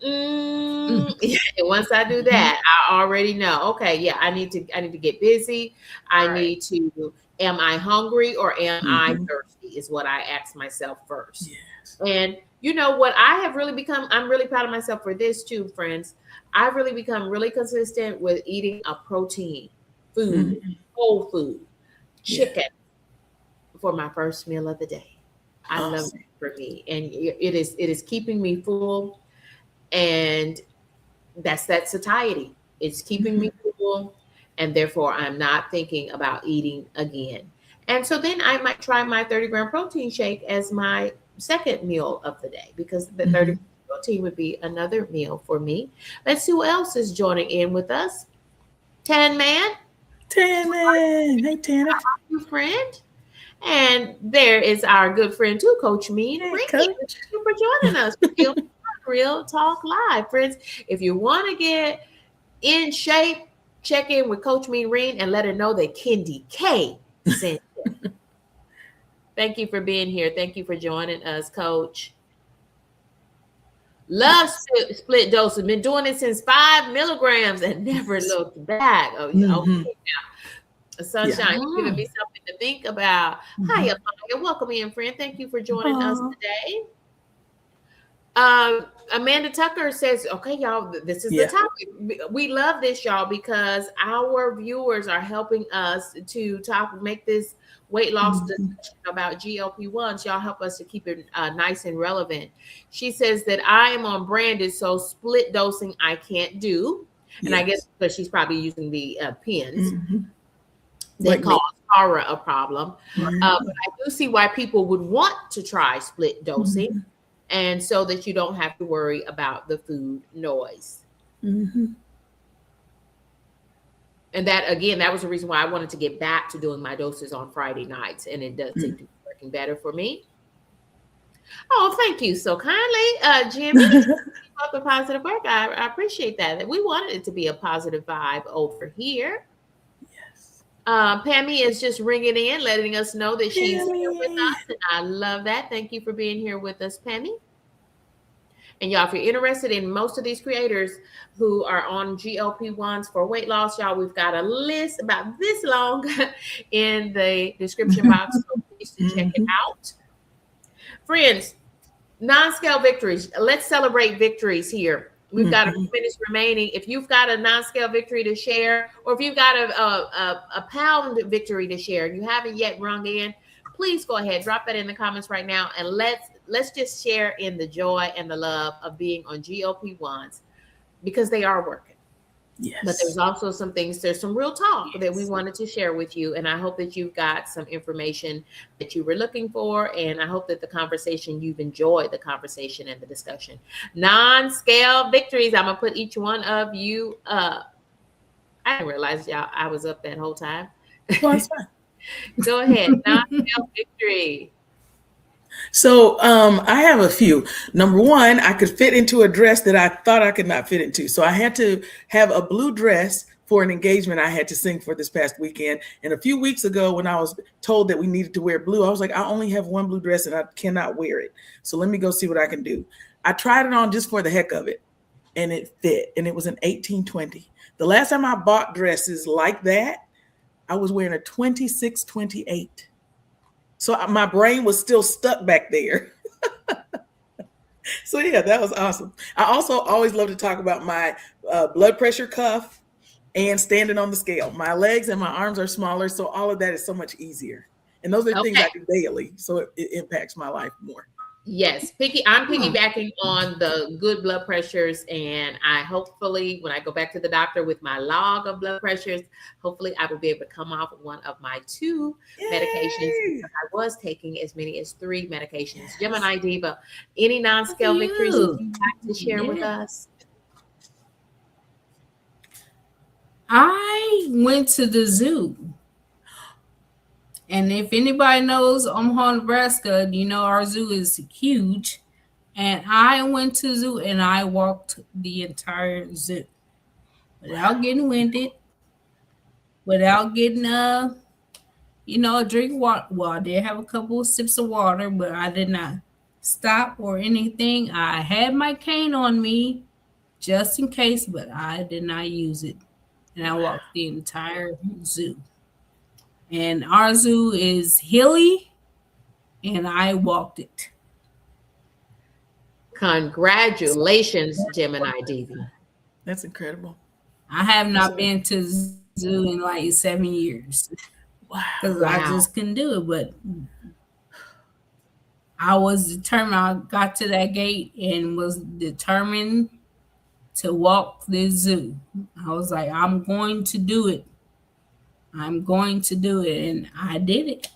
And once I do that, I already know, okay, I need to get busy. I need to, am I hungry or am I thirsty, is what I ask myself first. And you know what I have really become, I'm really proud of myself for this too, friends. I've really become really consistent with eating a protein food, whole food, chicken for my first meal of the day. I love it for me. And it is keeping me full. And that's that satiety. It's keeping me full, and therefore I'm not thinking about eating again. And so then I might try my 30-gram protein shake as my second meal of the day, because the 30 protein would be another meal for me. Let's see who else is joining in with us. Tan Man. Hey, Tanner. How are you, friend? And there is our good friend too, Coach Mean. Thank you for joining us. Real Talk Live. Friends, if you want to get in shape, check in with Coach Mean Reen and let her know that Kendi K sent you. Thank you for being here. Thank you for joining us, Coach. Love split dosing. Been doing it since 5 milligrams and never looked back. Okay, now. Sunshine, you're giving me something to think about. Hi, Amaya. Welcome in, friend. Thank you for joining us today. Amanda Tucker says, okay, y'all, this is the topic. We love this, y'all, because our viewers are helping us to make this weight loss discussion about GLP-1s. Y'all help us to keep it nice and relevant. She says that I am on branded, so split dosing I can't do. And I guess because she's probably using the pens that cause Kara a problem. But I do see why people would want to try split dosing, and so that you don't have to worry about the food noise. Mm-hmm. And that, again, that was the reason why I wanted to get back to doing my doses on Friday nights, and it does seem to be working better for me. Oh, thank you so kindly, Jimmy. Keep up the positive work. I appreciate that. We wanted it to be a positive vibe over here. Yes. Pammy is just ringing in, letting us know that she's here with Pammy. us, and I love that. Thank you for being here with us, Pammy. And y'all, if you're interested in most of these creators who are on GLP-1s for weight loss, y'all, we've got a list about this long in the description box, so please to check it out. Friends, non-scale victories. Let's celebrate victories here. We've got a few minutes remaining. If you've got a non-scale victory to share, or if you've got a pound victory to share, you haven't yet rung in, please go ahead, drop that in the comments right now, and let's just share in the joy and the love of being on GLP-1s, because they are working. Yes. But there's also there's some real talk that we wanted to share with you. And I hope that you've got some information that you were looking for. And I hope that you've enjoyed the conversation and the discussion. Non-scale victories. I'm going to put each one of you up. I didn't realize I was up that whole time. Go ahead. Non-scale victory. So I have a few. Number one, I could fit into a dress that I thought I could not fit into. So I had to have a blue dress for an engagement I had to sing for this past weekend. And a few weeks ago, when I was told that we needed to wear blue, I was like, I only have one blue dress and I cannot wear it. So let me go see what I can do. I tried it on just for the heck of it, and it fit. And it was an 1820. The last time I bought dresses like that, I was wearing a 2628. So my brain was still stuck back there. So yeah, that was awesome. I also always love to talk about my blood pressure cuff and standing on the scale. My legs and my arms are smaller, so all of that is so much easier. And those are things I do daily, so it impacts my life more. Yes, I'm piggybacking on the good blood pressures, and I hopefully, when I go back to the doctor with my log of blood pressures, hopefully I will be able to come off one of my 2 medications. I was taking as many as 3 medications. Gemini Diva, any non-scale victories you'd like to share with us? I went to the zoo. And if anybody knows Omaha, Nebraska, you know our zoo is huge. And I went to the zoo and I walked the entire zoo without getting winded, without getting a drink of water. Well, I did have a couple of sips of water, but I did not stop or anything. I had my cane on me just in case, but I did not use it. And I walked the entire zoo. And our zoo is hilly, and I walked it. Congratulations, Gemini Diva. That's incredible. I have not been to the zoo in like 7 years. Wow. Because I just couldn't do it. But I was determined. I got to that gate and was determined to walk this zoo. I was like, I'm going to do it. I'm going to do it, and I did it.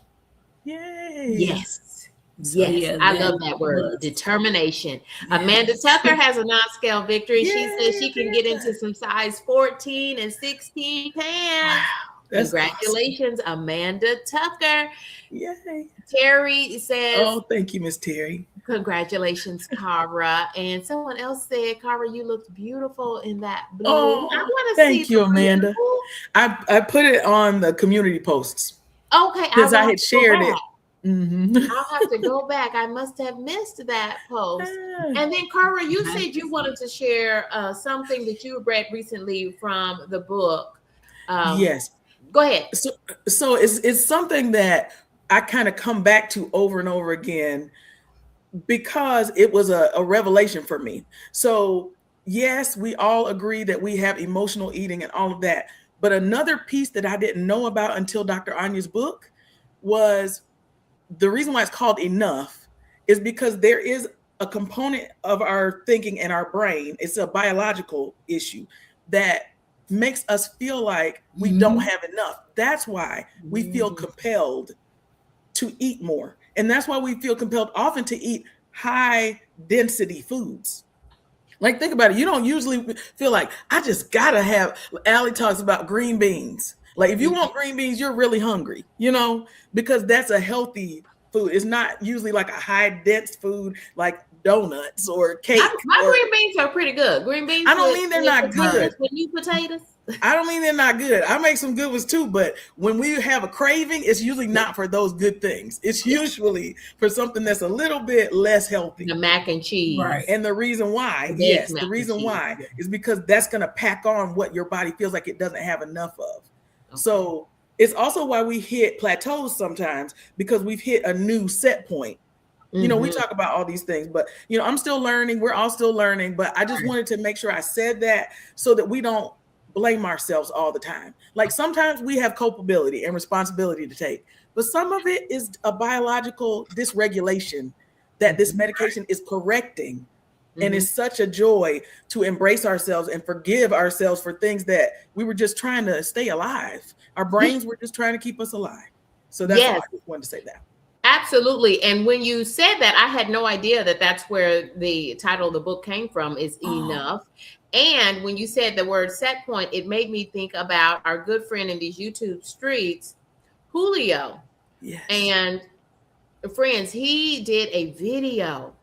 Yay! Yes, yes, I love that word, determination. Yes. Amanda Tucker has a non-scale victory. Yay, she says she can get into some size 14 and 16 pants. Wow, congratulations, awesome. Amanda Tucker. Yay! Terry says, "Oh, thank you, Miss Terry." Congratulations, Cara. And someone else said, Cara, you looked beautiful in that blue. Oh, I want to thank you, Amanda. I put it on the community posts. Okay, because I had shared it. I'll have to go back. I must have missed that post. And then, Cara, you said you wanted to share something that you read recently from the book. Yes. Go ahead. So it's something that I kind of come back to over and over again, because it was a revelation for me. So yes, we all agree that we have emotional eating and all of that. But another piece that I didn't know about until Dr. Anya's book was the reason why it's called enough is because there is a component of our thinking and our brain. It's a biological issue that makes us feel like we don't have enough. That's why we feel compelled to eat more. And that's why we feel compelled often to eat high density foods. Like, think about it. You don't usually feel like, I just gotta have, Allie talks about green beans. Like, if you want green beans, you're really hungry, because that's a healthy food. It's not usually like a high dense food like donuts or cake. My green beans are pretty good. Green beans. I don't mean they're not good. When you potatoes. I don't mean they're not good. I make some good ones too, but when we have a craving, it's usually not for those good things. It's usually for something that's a little bit less healthy. The mac and cheese. Right. And the reason why, the reason why is because that's going to pack on what your body feels like it doesn't have enough of. Okay. So it's also why we hit plateaus sometimes, because we've hit a new set point. We talk about all these things, but I'm still learning. We're all still learning, but I just wanted to make sure I said that so that we don't blame ourselves all the time. Like, sometimes we have culpability and responsibility to take, but some of it is a biological dysregulation that this medication is correcting. And it's such a joy to embrace ourselves and forgive ourselves for things that we were just trying to stay alive. Our brains were just trying to keep us alive. So that's why I just wanted to say that. Absolutely. And when you said that, I had no idea that that's where the title of the book came from, is Enough. And when you said the word set point, it made me think about our good friend in these YouTube streets, Julio. Yes. And friends, he did a video,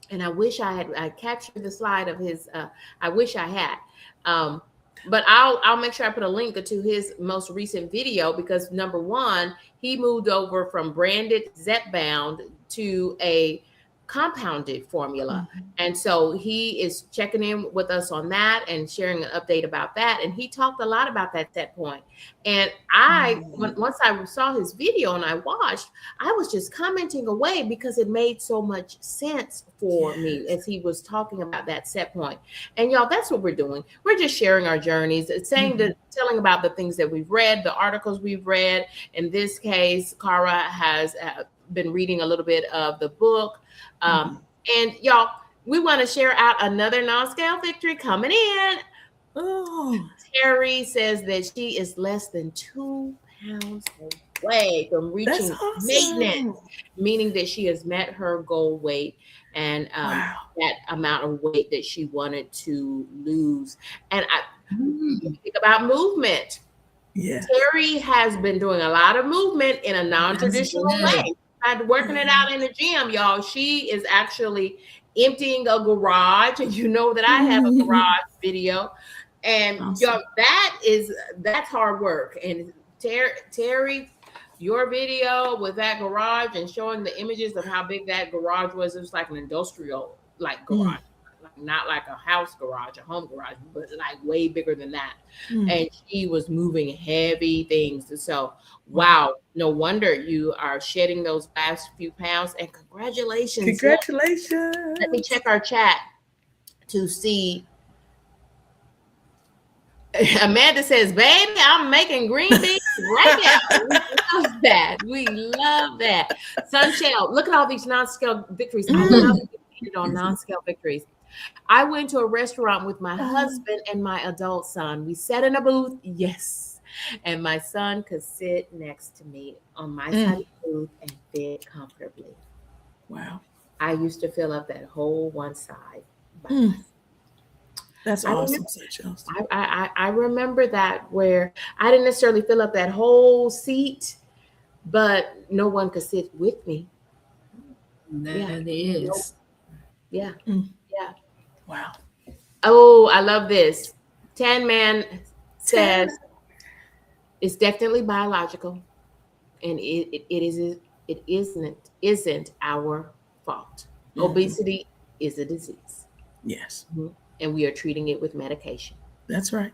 and I wish I captured the slide of his, I wish I had. But I'll make sure I put a link to his most recent video, because number one, he moved over from branded Zepbound to a compounded formula. And so he is checking in with us on that and sharing an update about that. And he talked a lot about that set point. And once I saw his video and I watched, I was just commenting away because it made so much sense for me as he was talking about that set point. And y'all, that's what we're doing. We're just sharing our journeys, telling about the things that we've read, the articles we've read. In this case, Cara has been reading a little bit of the book. And y'all, we want to share out another non-scale victory coming in. Oh, Terry says that she is less than 2 pounds away from reaching maintenance, meaning that she has met her goal weight and that amount of weight that she wanted to lose. And I think about movement. Yeah, Terry has been doing a lot of movement in a non-traditional way. Working it out in the gym, y'all. She is actually emptying a garage, and you know that I have a garage video, and y'all, that's hard work. And Terry, your video with that garage and showing the images of how big that garage was, it was like an industrial garage. Not like a house garage, a home garage, but like way bigger than that. And she was moving heavy things. So, wow, no wonder you are shedding those last few pounds. And congratulations. Congratulations. Let me check our chat to see. Amanda says, baby, I'm making green beans right now. We love that. We love that. Sunshell, look at all these non-scale victories. I love it on non-scale victories. I went to a restaurant with my husband and my adult son. We sat in a booth, and my son could sit next to me on my side of the booth and fit comfortably. Wow. I used to fill up that whole one side by myself. That's awesome. I remember that, where I didn't necessarily fill up that whole seat, but no one could sit with me. That is. Yeah. Yeah. Wow. Oh, I love this. Tan Man says it's definitely biological, and it isn't our fault. Obesity is a disease. Yes. And we are treating it with medication. That's right.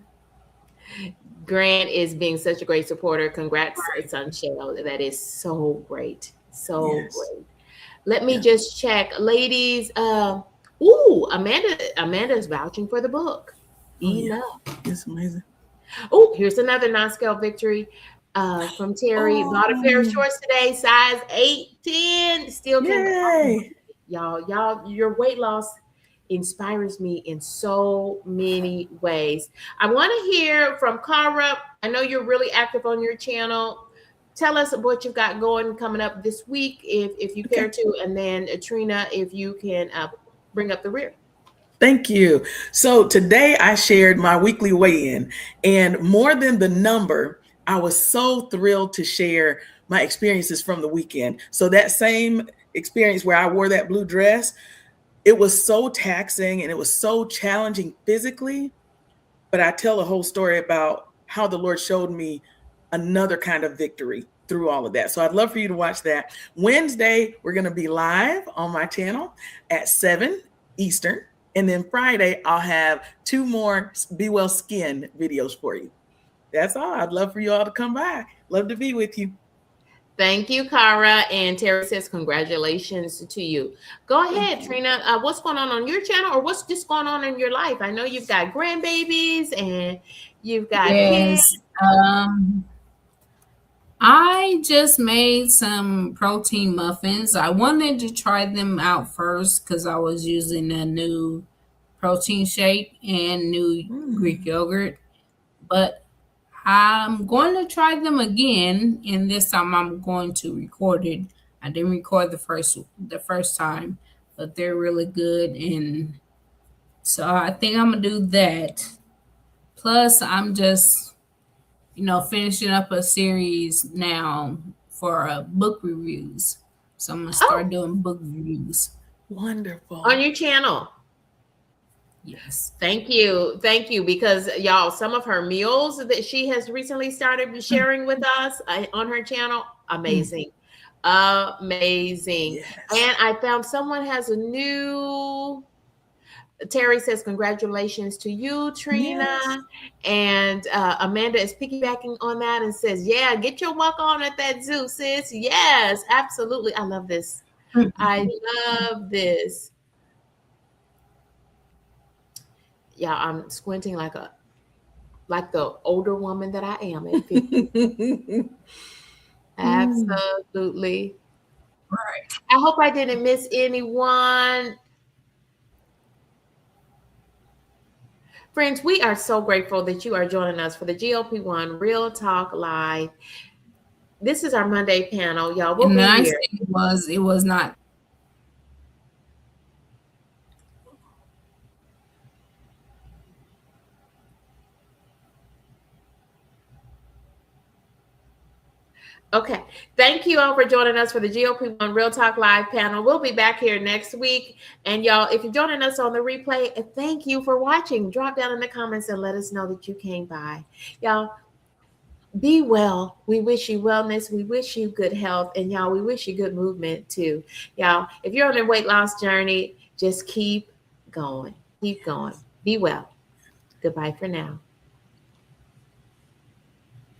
Grant is being such a great supporter. Congrats, Sunshell. That is so great. So great. Let me just check. Ladies, Amanda is vouching for the book. Enough. It's amazing. Oh, here's another non-scale victory from Terry. Bought a pair of shorts today, size 8, 10. Still can. Y'all, your weight loss inspires me in so many ways. I want to hear from Cara. I know you're really active on your channel. Tell us what you've got going coming up this week, if you care to, and then Trina, if you can bring up the rear. Thank you. So today I shared my weekly weigh-in, and more than the number, I was so thrilled to share my experiences from the weekend. So that same experience where I wore that blue dress, it was so taxing and it was so challenging physically, but I tell a whole story about how the Lord showed me another kind of victory through all of that. So I'd love for you to watch that. Wednesday, we're going to be live on my channel at 7 Eastern. And then Friday, I'll have 2 more Be Well Skin videos for you. That's all. I'd love for you all to come by. Love to be with you. Thank you, Cara. And Terry says, congratulations to you. Go ahead, Trina. What's going on your channel, or what's just going on in your life? I know you've got grandbabies and you've got kids. I just made some protein muffins. I wanted to try them out first because I was using a new protein shake and new Greek yogurt. But I'm going to try them again, and this time I'm going to record it. I didn't record the first time, but they're really good, and so I think I'm gonna do that. Plus, I'm just finishing up a series now for book reviews, so I'm gonna start doing book reviews. Wonderful. On your channel. Yes. Thank you. Because y'all, some of her meals that she has recently started sharing with us on her channel, amazing. Amazing. Yes. And I found someone has a new. Terry says, congratulations to you, Trina. Yes. And Amanda is piggybacking on that and says, yeah, get your walk on at that zoo, sis. Yes, absolutely. I love this. I love this. Yeah, I'm squinting like the older woman that I am at 50. Absolutely. Right. I hope I didn't miss anyone. Friends, we are so grateful that you are joining us for the GLP-1 Real Talk Live. This is our Monday panel, y'all. We'll be here. It was not. Okay. Thank you all for joining us for the GLP-1 Real Talk Live panel. We'll be back here next week. And y'all, if you're joining us on the replay, thank you for watching. Drop down in the comments and let us know that you came by. Y'all, be well. We wish you wellness. We wish you good health. And y'all, we wish you good movement too. Y'all, if you're on a weight loss journey, just keep going. Keep going. Be well. Goodbye for now.